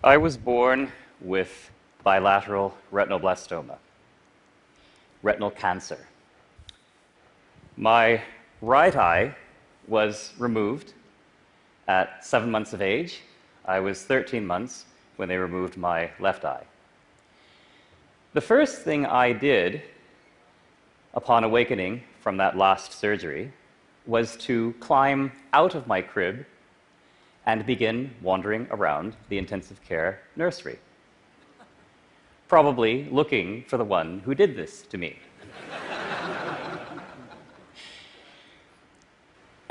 I was born with bilateral retinoblastoma, retinal cancer. My right eye was removed at 7 months of age. I was 13 months when they removed my left eye. The first thing I did upon awakening from that last surgery was to climb out of my crib and begin wandering around the intensive care nursery, probably looking for the one who did this to me.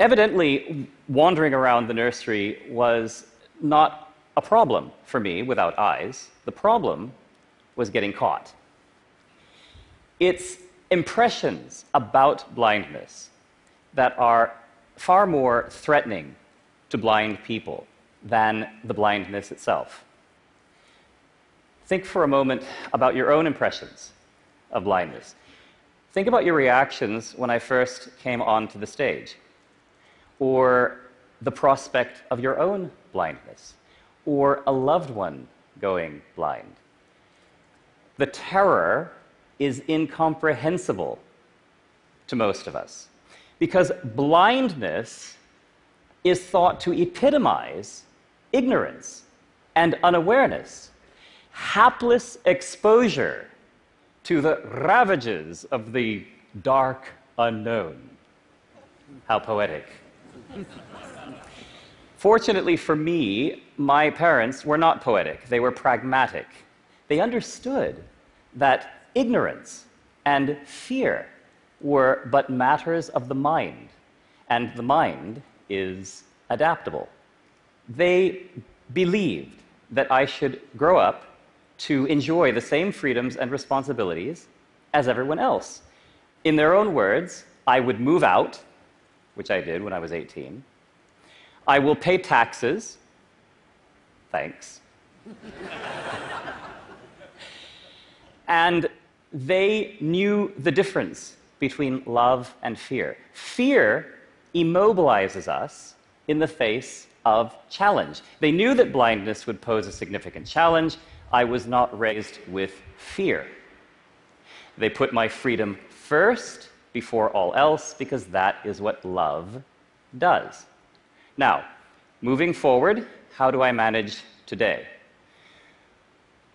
Evidently, wandering around the nursery was not a problem for me without eyes. The problem was getting caught. It's impressions about blindness that are far more threatening to blind people than the blindness itself. Think for a moment about your own impressions of blindness. Think about your reactions when I first came onto the stage, or the prospect of your own blindness, or a loved one going blind. The terror is incomprehensible to most of us, because blindness is thought to epitomize ignorance and unawareness, hapless exposure to the ravages of the dark unknown. How poetic. Fortunately for me, my parents were not poetic. They were pragmatic. They understood that ignorance and fear were but matters of the mind, and the mind is adaptable. They believed that I should grow up to enjoy the same freedoms and responsibilities as everyone else. In their own words, I would move out, which I did when I was 18. I will pay taxes. Thanks. And they knew the difference between love and fear. Fear immobilizes us in the face of challenge. They knew that blindness would pose a significant challenge. I was not raised with fear. They put my freedom first before all else, because that is what love does. Now, moving forward, how do I manage today?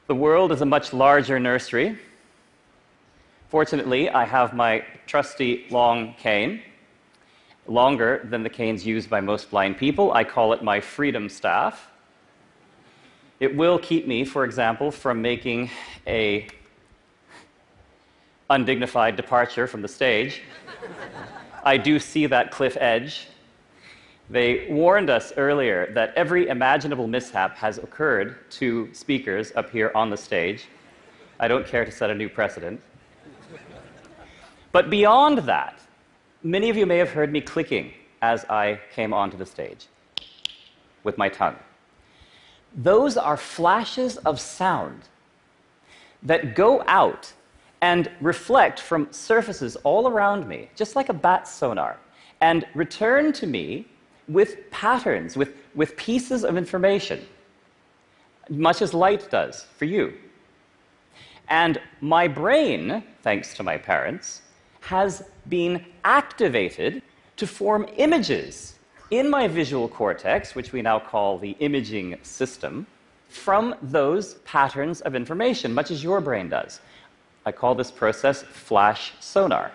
The world is a much larger nursery. Fortunately, I have my trusty long cane, longer than the canes used by most blind people. I call it my freedom staff. It will keep me, for example, from making an undignified departure from the stage. I do see that cliff edge. They warned us earlier that every imaginable mishap has occurred to speakers up here on the stage. I don't care to set a new precedent. But beyond that, many of you may have heard me clicking as I came onto the stage with my tongue. Those are flashes of sound that go out and reflect from surfaces all around me, just like a bat's sonar, and return to me with patterns, with pieces of information, much as light does for you. And my brain, thanks to my parents, has been activated to form images in my visual cortex, which we now call the imaging system, from those patterns of information, much as your brain does. I call this process flash sonar.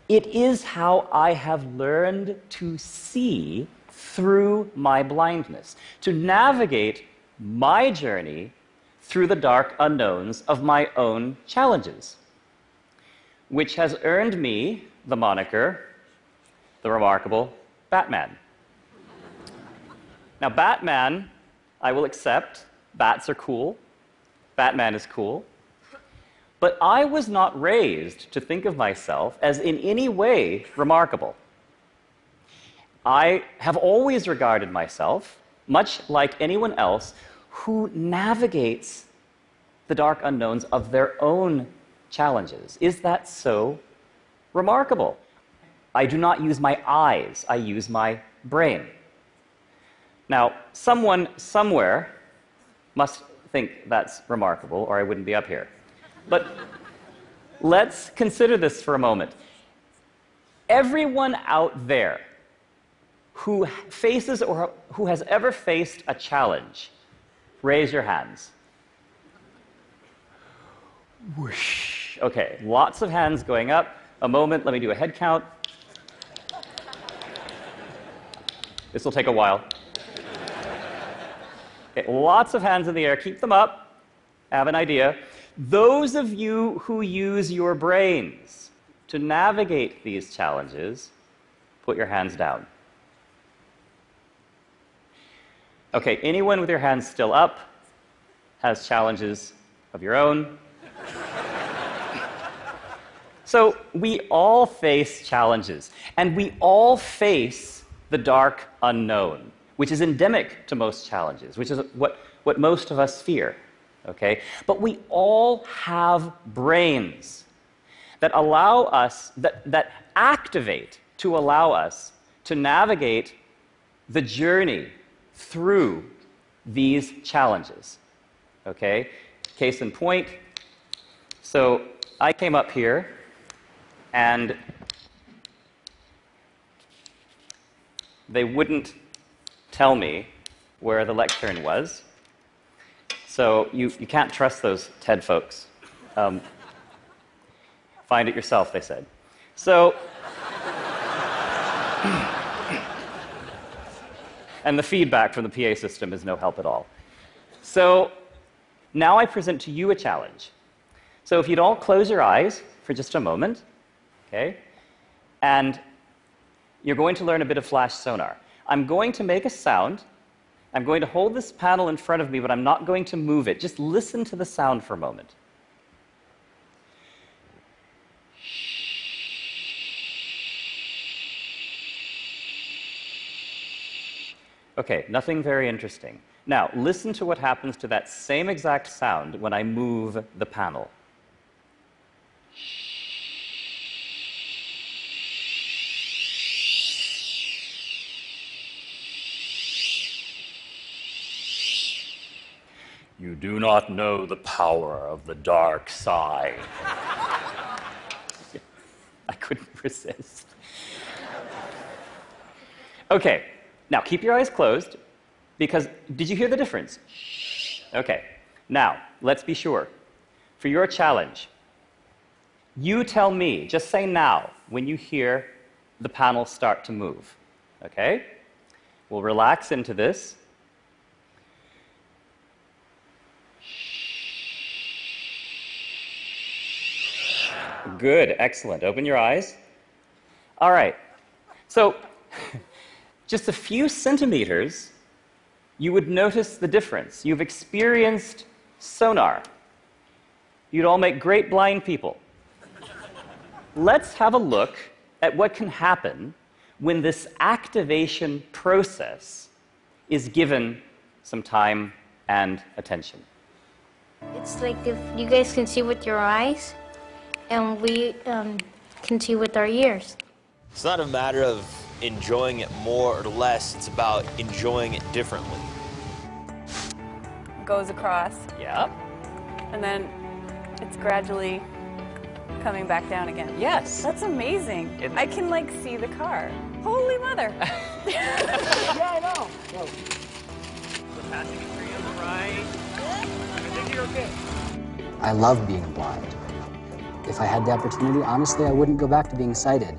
It is how I have learned to see through my blindness, to navigate my journey through the dark unknowns of my own challenges, which has earned me the moniker, the remarkable Batman. Now, Batman, I will accept. Bats are cool. Batman is cool. But I was not raised to think of myself as in any way remarkable. I have always regarded myself, much like anyone else, who navigates the dark unknowns of their own challenges. Is that so remarkable? I do not use my eyes, I use my brain. Now, someone somewhere must think that's remarkable, or I wouldn't be up here. But let's consider this for a moment. Everyone out there who faces or who has ever faced a challenge, raise your hands. Whoosh. Okay, lots of hands going up. A moment, let me do a head count. This will take a while. Okay, lots of hands in the air. Keep them up. I have an idea. Those of you who use your brains to navigate these challenges, put your hands down. Okay, anyone with your hands still up has challenges of your own. So we all face challenges, and we all face the dark unknown, which is endemic to most challenges, which is what most of us fear, okay? But we all have brains that allow us, that activate to allow us to navigate the journey through these challenges, okay? Case in point, so I came up here and they wouldn't tell me where the lectern was. So you can't trust those TED folks. Find it yourself, they said. So, and the feedback from the PA system is no help at all. So now I present to you a challenge. So if you'd all close your eyes for just a moment, okay? And you're going to learn a bit of flash sonar. I'm going to make a sound. I'm going to hold this panel in front of me, but I'm not going to move it. Just listen to the sound for a moment. Okay, nothing very interesting. Now, listen to what happens to that same exact sound when I move the panel. You do not know the power of the dark side. I couldn't resist. Okay, now keep your eyes closed, because did you hear the difference? Okay, now let's be sure. For your challenge, you tell me, just say now, when you hear the panel start to move. Okay? We'll relax into this. Good, excellent. Open your eyes. All right. So, just a few centimeters, you would notice the difference. You've experienced sonar. You'd all make great blind people. Let's have a look at what can happen when this activation process is given some time and attention. It's like if you guys can see with your eyes, and we can see with our ears. It's not a matter of enjoying it more or less, it's about enjoying it differently. Goes across. Yeah. And then it's gradually coming back down again. Yes. That's amazing. I can like see the car. Holy mother. Yeah, I know. No. The passing a tree on the right. I think you're okay. I love being blind. If I had the opportunity, honestly, I wouldn't go back to being sighted.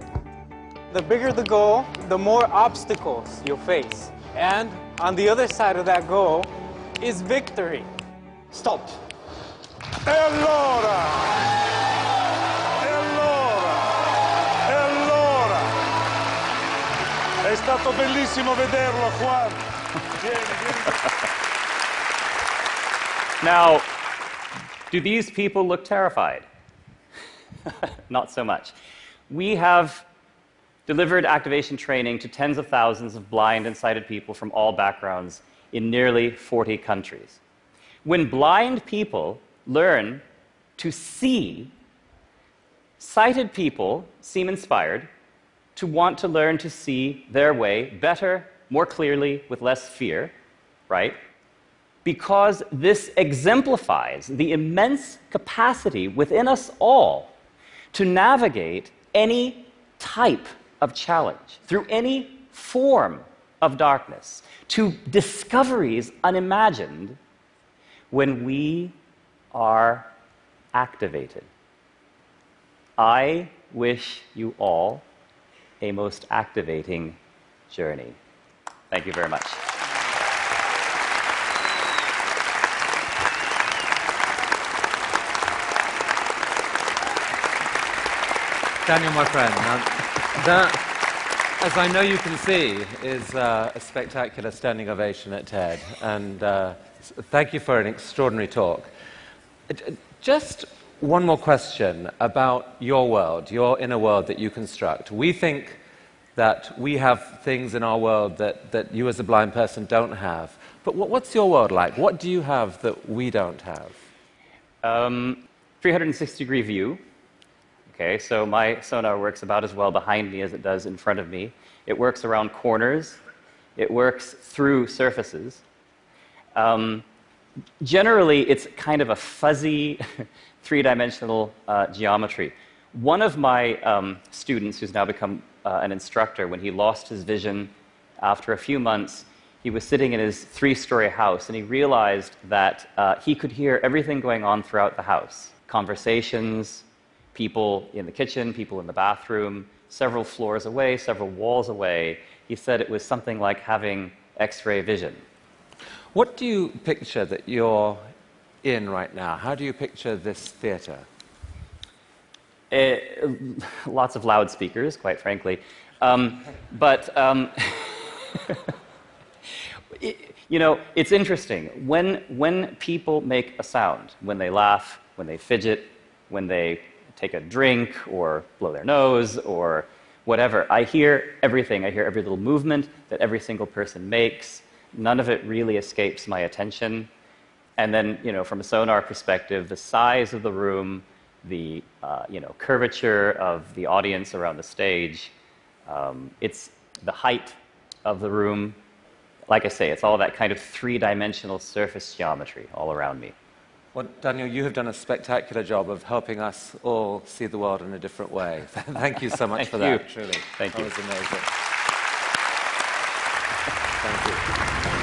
The bigger the goal, the more obstacles you'll face. And on the other side of that goal is victory. Stop. E allora? E allora? E allora? È stato bellissimo vederlo, Juan. Vieni, vieni. Now, do these people look terrified? Not so much. We have delivered activation training to tens of thousands of blind and sighted people from all backgrounds in nearly 40 countries. When blind people learn to see, sighted people seem inspired to want to learn to see their way better, more clearly, with less fear, right? because this exemplifies the immense capacity within us all to navigate any type of challenge, through any form of darkness, to discoveries unimagined when we are activated. I wish you all a most activating journey. Thank you very much. Daniel, my friend, that, as I know you can see, is a spectacular standing ovation at TED. And thank you for an extraordinary talk. Just one more question about your world, your inner world that you construct. We think that we have things in our world that you as a blind person don't have. But what's your world like? What do you have that we don't have? 360-degree view. Okay, so my sonar works about as well behind me as it does in front of me. It works around corners. It works through surfaces. Generally, it's kind of a fuzzy, three-dimensional geometry. One of my students, who's now become an instructor, when he lost his vision after a few months, he was sitting in his three-story house, and he realized that he could hear everything going on throughout the house. Conversations, people in the kitchen, people in the bathroom, several floors away, several walls away. He said it was something like having X-ray vision. What do you picture that you're in right now? How do you picture this theater? Lots of loudspeakers, quite frankly. You know, it's interesting. When people make a sound, when they laugh, when they fidget, when they take a drink or blow their nose or whatever, I hear everything. I hear every little movement that every single person makes. None of it really escapes my attention. And then, you know, from a sonar perspective, the size of the room, the curvature of the audience around the stage, it's the height of the room. Like I say, it's all that kind of three-dimensional surface geometry all around me. Well, Daniel, you have done a spectacular job of helping us all see the world in a different way. Thank you so much for that, truly. Thank you. That was amazing. Thank you.